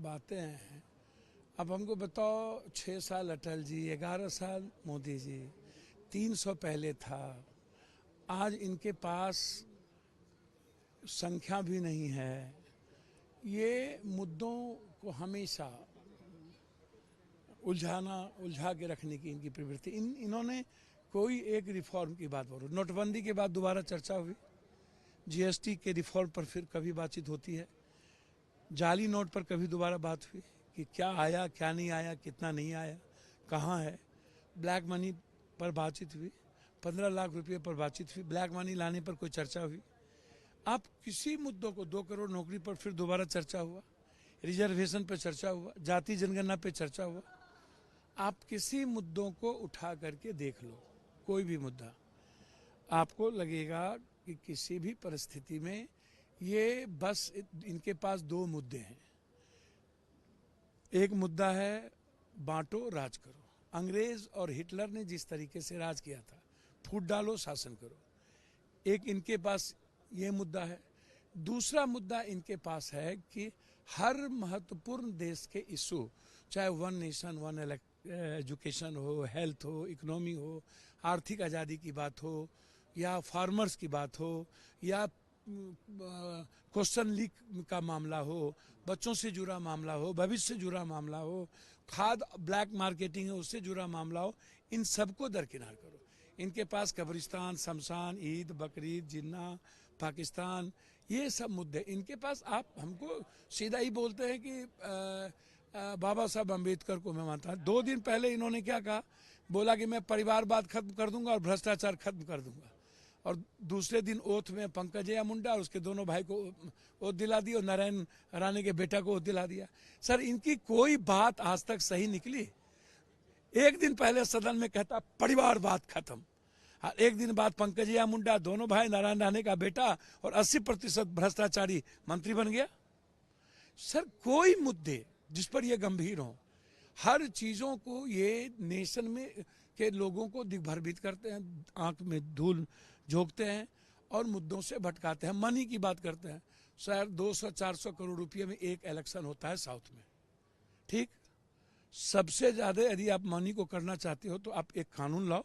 बातें हैं। अब हमको बताओ, 6 साल अटल जी, 11 साल मोदी जी, 300 पहले था। आज इनके पास संख्या भी नहीं है। ये मुद्दों को हमेशा उलझा के रखने की इनकी प्रवृत्ति। इन्होंने कोई एक रिफॉर्म की बात बोलो, नोटबंदी के बाद दोबारा चर्चा हुई, जीएसटी के रिफॉर्म पर फिर कभी बातचीत होती है, जाली नोट पर कभी दोबारा बात हुई कि क्या आया क्या नहीं आया, कितना नहीं आया, कहाँ है। ब्लैक मनी पर बातचीत हुई, 15 लाख रुपये पर बातचीत हुई, ब्लैक मनी लाने पर कोई चर्चा हुई। आप किसी मुद्दों को, 2 करोड़ नौकरी पर फिर दोबारा चर्चा हुआ, रिजर्वेशन पर चर्चा हुआ, जाति जनगणना पर चर्चा हुआ। आप किसी मुद्दों को उठा करके देख लो, कोई भी मुद्दा, आपको लगेगा कि किसी भी परिस्थिति में ये बस इनके पास 2 मुद्दे हैं। एक मुद्दा है बांटो राज करो। अंग्रेज और हिटलर ने जिस तरीके से राज किया था, फूट डालो शासन करो, एक इनके पास ये मुद्दा है। दूसरा मुद्दा इनके पास है कि हर महत्वपूर्ण देश के इशू, चाहे वन नेशन वन एजुकेशन हो, हेल्थ हो, इकोनॉमी हो, आर्थिक आज़ादी की बात हो, या फार्मर्स की बात हो, या क्वेश्चन लीक का मामला हो, बच्चों से जुड़ा मामला हो, भविष्य से जुड़ा मामला हो, खाद ब्लैक मार्केटिंग है उससे जुड़ा मामला हो, इन सबको दरकिनार करो। इनके पास कब्रिस्तान, शमशान, ईद, बकरीद, जिन्ना, पाकिस्तान, ये सब मुद्दे इनके पास। आप हमको सीधा ही बोलते हैं कि बाबा साहब अम्बेडकर को मैं मानता हूँ। 2 दिन पहले इन्होंने क्या कहा, बोला कि मैं परिवारवाद खत्म कर दूंगा और भ्रष्टाचार खत्म कर दूंगा, और दूसरे दिन ओथ में पंकजया मुंडा और उसके दोनों भाई को ओथ दिला दी और नारायण राणे के बेटा को ओथ दिला दिया। सर, इनकी कोई बात आज तक सही निकली? एक दिन पहले सदन में कहता परिवारवाद खत्म, और एक दिन बाद पंकजया मुंडा, दोनों भाई, नारायण राणे का बेटा और 80% भ्रष्टाचारी मंत्री बन गया। सर, कोई मुद्दे जिस पर ये गंभीर हो, हर चीजों को ये नेशन में के लोगों को दिग्भ्रमित करते हैं, आंख में धूल झोंकते हैं और मुद्दों से भटकाते हैं। मनी की बात करते हैं। सर, 200-400 करोड़ रुपये में एक इलेक्शन होता है साउथ में, ठीक? सबसे ज्यादा यदि आप मनी को करना चाहते हो तो आप एक कानून लाओ,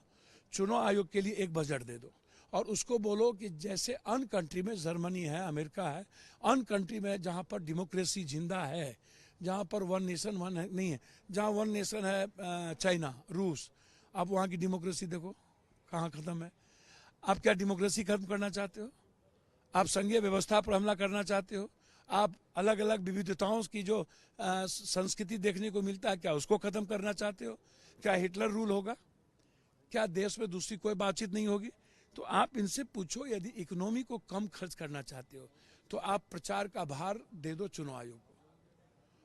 चुनाव आयोग के लिए एक बजट दे दो, और उसको बोलो कि जैसे अन कंट्री में, जर्मनी है, अमेरिका है, अन कंट्री में जहाँ पर डेमोक्रेसी जिंदा है, जहाँ पर वन नेशन वन नहीं है, जहाँ वन नेशन है चाइना, रूस, आप वहाँ की डेमोक्रेसी देखो कहाँ खत्म है। आप क्या डेमोक्रेसी खत्म करना चाहते हो? आप संघीय व्यवस्था पर हमला करना चाहते हो? आप अलग अलग विविधताओं की जो संस्कृति देखने को मिलता है, क्या उसको खत्म करना चाहते हो? क्या हिटलर रूल होगा? क्या देश में दूसरी कोई बातचीत नहीं होगी? तो आप इनसे पूछो, यदि इकोनॉमी को कम खर्च करना चाहते हो तो आप प्रचार का भार दे दो चुनाव आयोग को,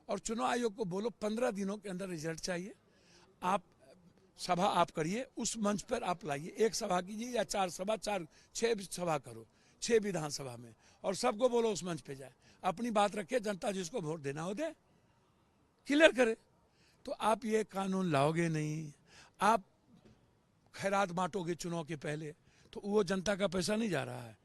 और चुनाव आयोग को बोलो 15 दिनों के अंदर रिजल्ट चाहिए। आप सभा आप करिए, उस मंच पर आप लाइए, एक सभा कीजिए या 4 सभा, 6 सभा करो, 6 विधानसभा में, और सबको बोलो उस मंच पे जाए, अपनी बात रखे, जनता जिसको वोट देना हो दे, क्लियर करे। तो आप ये कानून लाओगे नहीं। आप खैरात बांटोगे चुनाव के पहले, तो वो जनता का पैसा नहीं जा रहा है।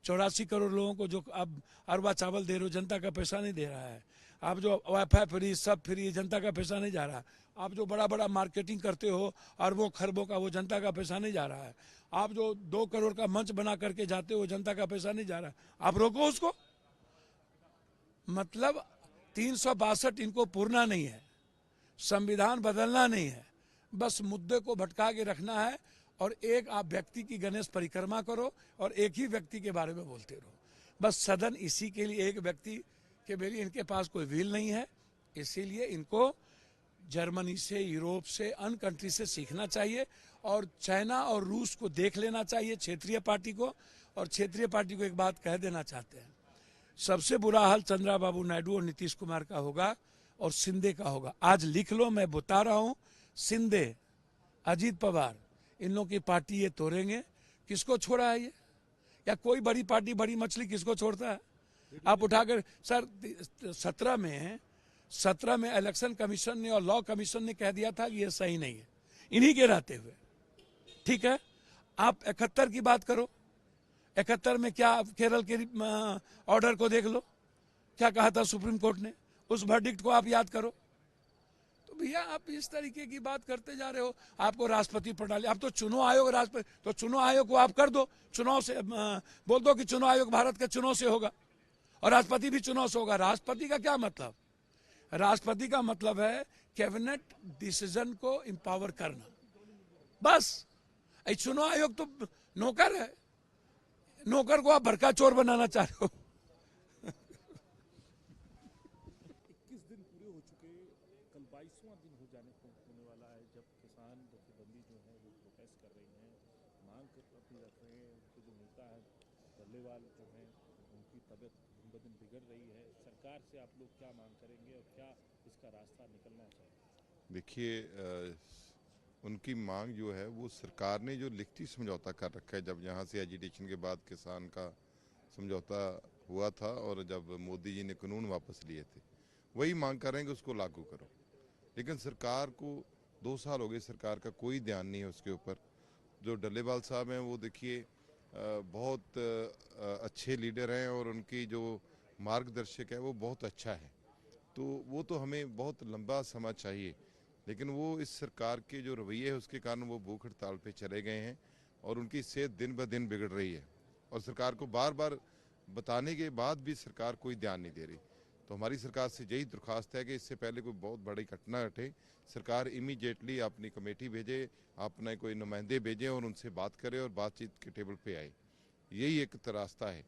84 करोड़ लोगों को जो आप अरबा चावल दे रहे हो, जनता का पैसा नहीं दे रहा है। आप जो वाईफाई फ्री, सब फ्री, जनता का पैसा नहीं जा रहा। आप जो बड़ा बड़ा मार्केटिंग करते हो अरबों खरबों का, वो जनता का पैसा नहीं जा रहा है। आप जो 2 करोड़ का मंच बना करके जाते हो, जनता का पैसा नहीं जा रहा है। आप रोको उसको। मतलब 362 इनको पूरना नहीं है, संविधान बदलना नहीं है, बस मुद्दे को भटका के रखना है। और एक आप व्यक्ति की गणेश परिक्रमा करो और एक ही व्यक्ति के बारे में बोलते रहो। बस सदन इसी के लिए, एक व्यक्ति के लिए इनके पास कोई व्हील नहीं है। इसीलिए इनको जर्मनी से, यूरोप से, अन कंट्री से सीखना चाहिए, और चाइना और रूस को देख लेना चाहिए, क्षेत्रीय पार्टी को। और क्षेत्रीय पार्टी को एक बात कह देना चाहते हैं, सबसे बुरा हाल चंद्रबाबू नायडू और नीतीश कुमार का होगा और शिंदे का होगा। आज लिख लो, मैं बता रहा हूं, शिंदे, अजीत पवार, इन लोगों की पार्टी ये तोड़ेंगे। किसको छोड़ा है ये? या कोई बड़ी पार्टी, बड़ी मछली किसको छोड़ता है? आप उठाकर, सर 17 में इलेक्शन कमीशन ने और लॉ कमीशन ने कह दिया था कि ये सही नहीं है, इन्हीं के रहते हुए, ठीक है? आप 71 की बात करो, 71 में क्या, केरल के ऑर्डर को देख लो, क्या कहा था सुप्रीम कोर्ट ने? उस वर्डिक्ट को आप याद करो। तो भैया आप इस तरीके की बात करते जा रहे हो। आपको राष्ट्रपति प्रणाली, अब तो चुनाव आयोग राष्ट्रपति, तो चुनाव आयोग को आप कर दो, चुनाव से बोल दो कि चुनाव आयोग भारत के चुनाव से होगा और राष्ट्रपति भी चुनाव से होगा। राष्ट्रपति का क्या मतलब? राष्ट्रपति का मतलब है कैबिनेट डिसीजन को इंपावर करना, बस। चुनाव आयोग तो नौकर है, नौकर को आप भड़का चोर बनाना चाह रहे हो। 21 दिन पूरे हो चुके, कल 22वां दिन होने वाला है जब किसान जथेबंदी जो है वो प्रोटेस्ट कर रही हैं, मांग अपनी रख रहे हैं। उनको जो मिलता है, डल्लेवाल जो है उनकी तबीयत दिन ब दिन बिगड़ रही है। सरकार से आप लोग क्या मांग करेंगे और क्या इसका रास्ता निकलना चाहिए? देखिए, उनकी मांग जो है वो सरकार ने जो लिखती समझौता कर रखा है, जब यहाँ से एजिटेशन के बाद किसान का समझौता हुआ था और जब मोदी जी ने कानून वापस लिए थे, वही मांग कर रहे हैं कि उसको लागू करो। लेकिन सरकार को 2 साल हो गए, सरकार का कोई ध्यान नहीं है उसके ऊपर। जो डल्लेवाल साहब हैं वो देखिए बहुत अच्छे लीडर हैं और उनकी जो मार्गदर्शक है वो बहुत अच्छा है। तो वो तो हमें बहुत लंबा समय चाहिए, लेकिन वो इस सरकार के जो रवैये है उसके कारण वो भूख हड़ताल पे चले गए हैं और उनकी सेहत दिन ब दिन बिगड़ रही है और सरकार को बार बार बताने के बाद भी सरकार कोई ध्यान नहीं दे रही। तो हमारी सरकार से यही दरख्वास्त है कि इससे पहले कोई बहुत बड़ी घटना घटे, सरकार इमीडिएटली अपनी कमेटी भेजे, अपने कोई नुमाइंदे भेजें और उनसे बात करे और बातचीत के टेबल पे आए। यही एक रास्ता है।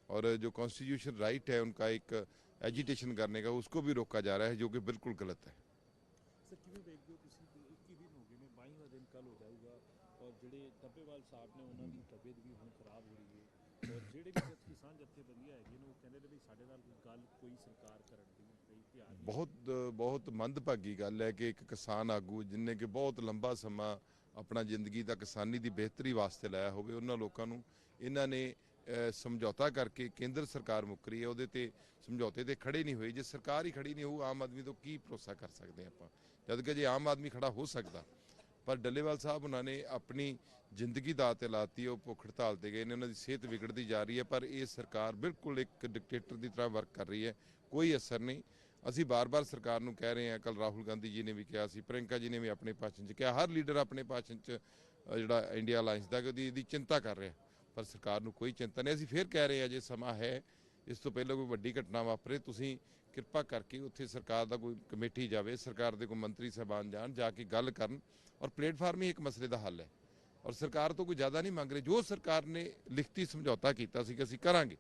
और जो कॉन्स्टिट्यूशन राइट है उनका एक एजिटेशन करने का, उसको भी रोका जा रहा है, जो कि बिल्कुल गलत है। सर किवें देखते हो ਤੁਸੀਂ 21 दिन हो गए ने, 22वां दिन कल हो जाऊगा और ਜਿਹੜੇ ਡੱਬੇਵਾਲ ਸਾਹਿਬ ਨੇ ਉਹਨਾਂ ਦੀ ਤਬੀਅਤ ਵੀ ਹੁਣ ਖਰਾਬ ਹੋ ਰਹੀ ਹੈ ਔਰ ਜਿਹੜੇ ਵੀ ਕਿਸਾਨ ਜਥੇਬੰਦੀਆਂ ਹੈਗੇ ਨੇ ਉਹ ਕਹਿੰਦੇ ਨੇ ਵੀ ਸਾਡੇ ਨਾਲ ਕੋਈ ਸਰਕਾਰ ਕਰਨ ਦੀ ਤਿਆਰ ਨਹੀਂ। ਬਹੁਤ ਮੰਦਭਾਗੀ ਗੱਲ ਹੈ ਕਿ ਇੱਕ ਕਿਸਾਨ ਆਗੂ ਜਿਨਨੇ ਕਿ ਬਹੁਤ ਲੰਬਾ ਸਮਾਂ ਆਪਣਾ ਜ਼ਿੰਦਗੀ ਦਾ ਕਿਸਾਨੀ ਦੀ ਬਿਹਤਰੀ ਵਾਸਤੇ ਲਾਇਆ ਹੋਵੇ, ਉਹਨਾਂ ਲੋਕਾਂ ਨੂੰ ਇਹਨਾਂ ਨੇ ਸਮਝੌਤਾ ਕਰਕੇ ਕੇਂਦਰ ਸਰਕਾਰ ਮੁੱਕਰੀ ਹੈ, ਉਹਦੇ ਤੇ ਸਮਝੌਤੇ ਤੇ ਖੜੇ ਨਹੀਂ ਹੋਏ। ਜੇ ਸਰਕਾਰ ਹੀ ਖੜੀ ਨਹੀਂ ਹੋਊ, ਆਮ ਆਦਮੀ ਤੋਂ ਕੀ ਭਰੋਸਾ ਕਰ ਸਕਦੇ ਆਪਾਂ, ਜਦ ਕਿ ਜੇ ਆਮ ਆਦਮੀ ਖੜਾ ਹੋ ਸਕਦਾ। ਪਰ ਡੱਲੇਵਾਲ ਸਾਹਿਬ ਉਹਨਾਂ ਨੇ ਆਪਣੀ ਜ਼ਿੰਦਗੀ ਦਾਅ ਤੇ ਲਾਤੀ, ਉਹ ਭੁੱਖ ਹੜਤਾਲ ਤੇ ਗਏ ਨੇ, ਉਹਨਾਂ ਦੀ ਸਿਹਤ ਵਿਗੜਦੀ ਜਾ ਰਹੀ ਹੈ। ਪਰ ਇਹ ਸਰਕਾਰ ਬਿਲਕੁਲ ਇੱਕ ਡਿਕਟੇਟਰ ਦੀ ਤਰ੍ਹਾਂ ਵਰਕ ਕਰ ਰਹੀ ਹੈ, ਕੋਈ ਅਸਰ ਨਹੀਂ। ਅਸੀਂ ਬਾਰ-ਬਾਰ ਸਰਕਾਰ ਨੂੰ ਕਹਿ ਰਹੇ ਹਾਂ, ਕੱਲ ਰਾਹੁਲ ਗਾਂਧੀ ਜੀ ਨੇ ਵੀ ਕਿਹਾ ਸੀ, ਪ੍ਰਿयंका ਜੀ ਨੇ ਵੀ ਆਪਣੇ ਭਾਸ਼ਣ 'ਚ ਕਿਹਾ, ਹਰ ਲੀਡਰ ਆਪਣੇ ਭਾਸ਼ਣ 'ਚ ਜਿਹੜਾ ਇੰਡੀਆ ਅਲਾਇੰਸ ਦਾ ਕਿ ਉਹਦੀ ਚਿੰਤਾ ਕਰ ਰਿਹਾ, ਪਰ ਸਰਕਾਰ ਨੂੰ ਕੋਈ ਚਿੰਤਾ ਨਹੀਂ। ਅਸੀਂ ਫਿਰ ਕਹਿ ਰਹੇ ਹਾਂ, ਜੇ ਸਮਾਂ ਹੈ, ਇਸ ਤੋਂ ਪਹਿਲਾਂ ਕੋਈ ਵੱਡੀ ਘਟਨਾ ਵਾਪਰੇ, ਤੁਸੀਂ ਕਿਰਪਾ ਕਰਕੇ ਉੱਥੇ ਸਰਕਾਰ ਦਾ ਕੋਈ ਕਮੇਟੀ ਜਾਵੇ, ਸਰਕਾਰ ਦੇ ਕੋਈ ਮੰਤਰੀ ਸਾਹਿਬਾਨ ਜਾਣ, ਜਾ ਕੇ ਗੱਲ ਕਰਨ ਔਰ ਪਲੇਟਫਾਰਮ ਹੀ ਇੱਕ ਮਸਲੇ ਦਾ ਹੱਲ ਹੈ। ਔਰ ਸਰਕਾਰ ਤੋਂ ਕੋਈ ਜ਼ਿਆਦਾ ਨਹੀਂ ਮੰਗ ਰਹੇ, ਜੋ ਸਰਕਾਰ ਨੇ ਲਿਖਤੀ ਸਮਝੌਤਾ ਕੀਤਾ ਸੀ ਕਿ ਅਸੀਂ ਕਰਾਂਗੇ,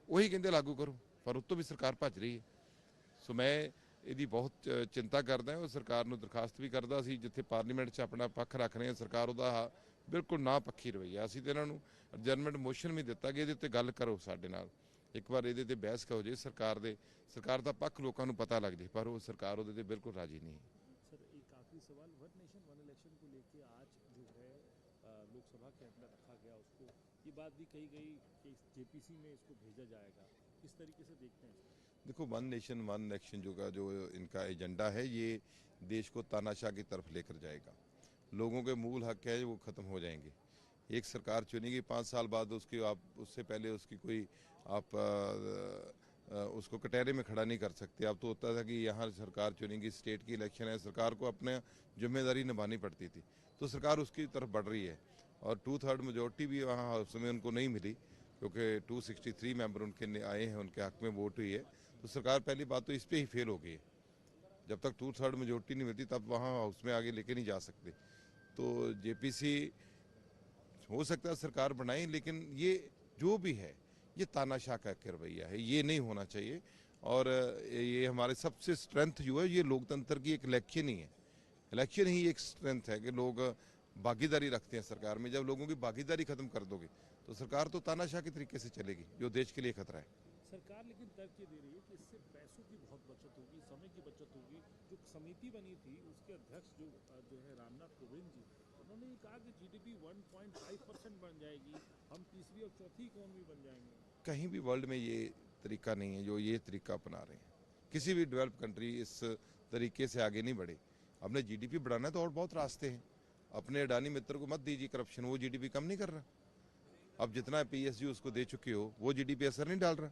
ਉਹੀ ਕਹਿੰਦੇ ਲਾਗੂ ਕਰੋ, ਪਰ ਉਸ ਤੋਂ ਵੀ ਸਰਕਾਰ ਭੱਜ ਰਹੀ ਹੈ। ਸੋ ਮੈਂ ਇਹਦੀ ਬਹੁਤ ਚਿੰਤਾ ਕਰਦਾ ਔਰ ਸਰਕਾਰ ਨੂੰ ਦਰਖਾਸਤ ਵੀ ਕਰਦਾ ਸੀ, ਜਿੱਥੇ ਪਾਰਲੀਮੈਂਟ 'ਚ ਆਪਣਾ ਪੱਖ ਰੱਖ ਰਹੇ ਹਾਂ, ਸਰਕਾਰ ਉਹਦਾ ਬਿਲਕੁਲ ਨਾ ਪੱਖੀ ਰਵੱਈਆ। ਅਸੀਂ ਤਾਂ ਇਹਨਾਂ ਨੂੰ ਅਡਜਰਨਮੈਂਟ ਮੋਸ਼ਨ ਵੀ ਦਿੱਤਾ ਕਿ ਇਹਦੇ ਉੱਤੇ ਗੱਲ ਕਰੋ ਸਾਡੇ ਨਾਲ, ਇੱਕ ਵਾਰ ਇਹਦੇ ਤੇ ਬਹਿਸ ਹੋ ਜੇ, ਸਰਕਾਰ ਦਾ ਪੱਖ ਲੋਕਾਂ ਨੂੰ ਪਤਾ ਲੱਗ ਜੇ, ਪਰ ਉਹ ਸਰਕਾਰ ਉਹਦੇ ਤੇ ਬਿਲकुल राजी नहीं है। सर एक आखिरी सवाल, वन नेशन वन इलेक्शन को लेके आज जो है लोकसभा के अंदर रखा गया, उसको ये बात भी कही गई कि जेपीसी में इसको भेजा जाएगा, किस तरीके से देखते हैं? देखो, वन नेशन वन इलेक्शन जो इनका एजेंडा है, ये देश को तानाशाह की तरफ लेकर जाएगा। लोगों के मूल हक है वो ख़त्म हो जाएंगे। एक सरकार चुनेगी, 5 साल बाद उसकी आप उससे पहले उसकी कोई आप उसको कटहरे में खड़ा नहीं कर सकते। अब तो होता था कि यहाँ सरकार चुनेगी, स्टेट की इलेक्शन है, सरकार को अपने जिम्मेदारी निभानी पड़ती थी, तो सरकार उसकी तरफ बढ़ रही है। और 2/3 मेजोरिटी भी वहाँ हाउस में उनको नहीं मिली, क्योंकि 263 मेंबर उनके आए हैं, उनके हक में वोट हुई है। तो सरकार पहली बात तो इस पर ही फेल हो गई है। जब तक 2/3 मेजोरिटी नहीं मिलती तब वहाँ हाउस में आगे लेके नहीं जा सकते। तो जेपीसी हो सकता है सरकार बनाए, लेकिन ये जो भी है ये तानाशाह का रवैया है, ये नहीं होना चाहिए। और ये हमारे सबसे स्ट्रेंथ जो है, ये लोकतंत्र की एक इलेक्शन ही है। इलेक्शन ही एक स्ट्रेंथ है कि लोग भागीदारी रखते हैं सरकार में। जब लोगों की भागीदारी खत्म कर दोगे तो सरकार तो तानाशाह के तरीके से चलेगी, जो देश के लिए खतरा है। सरकार लेकिन तर्क ये दे रही है कि इससे पैसों की बहुत बचत होगी, समय की बचत होगी। जो समिति बनी थी उसके अध्यक्ष जो है रामनाथ कोविंद जी, उन्होंने ये कहा कि जीडीपी 1.5% बन जाएगी, हम तीसरी और चौथी इकोनॉमी बन जाएंगे। कहीं भी वर्ल्ड में ये तरीका नहीं है जो ये तरीका अपना रहे हैं। किसी भी डेवलप कंट्री इस तरीके से आगे नहीं बढ़े। हमने जीडीपी बढ़ाना है तो और बहुत रास्ते हैं। अपने अडानी मित्र को मत दीजिए करप्शन, वो जीडीपी कम नहीं कर रहा। अब जितना पीएसयू उसको दे चुके हो वो जीडीपी असर नहीं डाल रहा।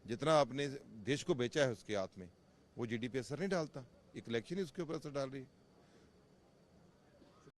जितना आपने देश को बेचा है उसके हाथ में वो जीडीपी असर नहीं डालता, एक इलेक्शन ही उसके ऊपर असर डाल रही है।